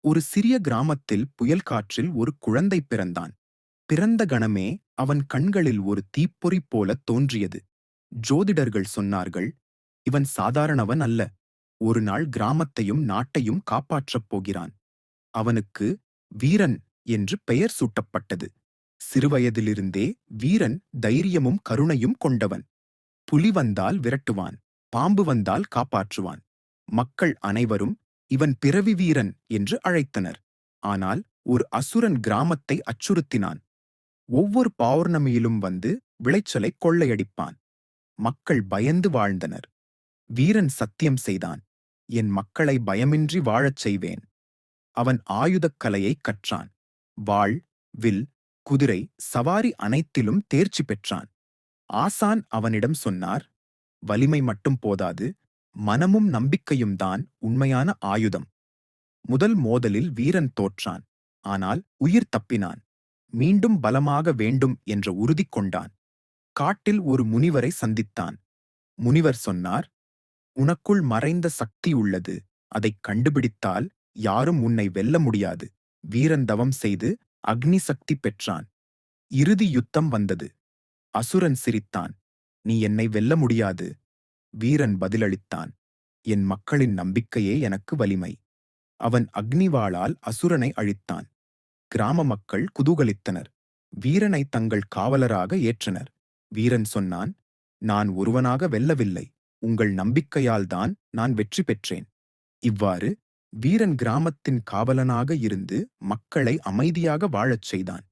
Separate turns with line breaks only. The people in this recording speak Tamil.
ஒரு சிறிய கிராமத்தில் புயல் காற்றில் ஒரு குழந்தை பிறந்தான். பிறந்த கணமே அவன் கண்களில் ஒரு தீப்பொறி போல தோன்றியது. ஜோதிடர்கள் சொன்னார்கள், இவன் சாதாரணவன் அல்ல. ஒரு நாள் கிராமத்தையும் நாட்டையும் காப்பாற்றப் போகிறான். அவனுக்கு வீரன் என்று பெயர் சூட்டப்பட்டது. சிறுவயதிலிருந்தே வீரன் தைரியமும் கருணையும் கொண்டவன். புலி வந்தால் விரட்டுவான், பாம்பு வந்தால் காப்பாற்றுவான். மக்கள் அனைவரும் இவன் பிறவி வீரன் என்று அழைத்தனர். ஆனால் ஒரு அசுரன் கிராமத்தை அச்சுறுத்தினான். ஒவ்வொரு பௌர்ணமியிலும் வந்து விளைச்சலை கொள்ளையடிப்பான். மக்கள் பயந்து வாழ்ந்தனர். வீரன் சத்தியம் செய்தான், என் மக்களை பயமின்றி வாழச் செய்வேன். அவன் ஆயுதக் கலையை கற்றான். வாள், வில், குதிரை, சவாரி அனைத்திலும் தேர்ச்சி பெற்றான். ஆசான் அவனிடம் சொன்னார், வலிமை மட்டும் போதாது, மனமும் நம்பிக்கையும் தான் உண்மையான ஆயுதம். முதல் மோதலில் வீரன் தோற்றான். ஆனால் உயிர் தப்பினான். மீண்டும் பலமாக வேண்டும் என்ற உறுதி கொண்டான். காட்டில் ஒரு முனிவரை சந்தித்தான். முனிவர் சொன்னார், உனக்குள் மறைந்த சக்தி உள்ளது. அதைக் கண்டுபிடித்தால் யாரும் உன்னை வெல்ல முடியாது. வீரன் தவம் செய்து அக்னி சக்தி பெற்றான். இறுதி யுத்தம் வந்தது. அசுரன் சிரித்தான், நீ என்னை வெல்ல முடியாது. வீரன் பதிலளித்தான், என் மக்களின் நம்பிக்கையே எனக்கு வலிமை. அவன் அக்னிவாளால் அசுரனை அழித்தான். கிராம மக்கள் குதூகலித்தனர். வீரனை தங்கள் காவலராக ஏற்றனர். வீரன் சொன்னான், நான் ஒருவனாக வெல்லவில்லை. உங்கள் நம்பிக்கையால் தான் நான் வெற்றி பெற்றேன். இவ்வாறு வீரன் கிராமத்தின் காவலனாக இருந்து மக்களை அமைதியாக வாழச் செய்தான்.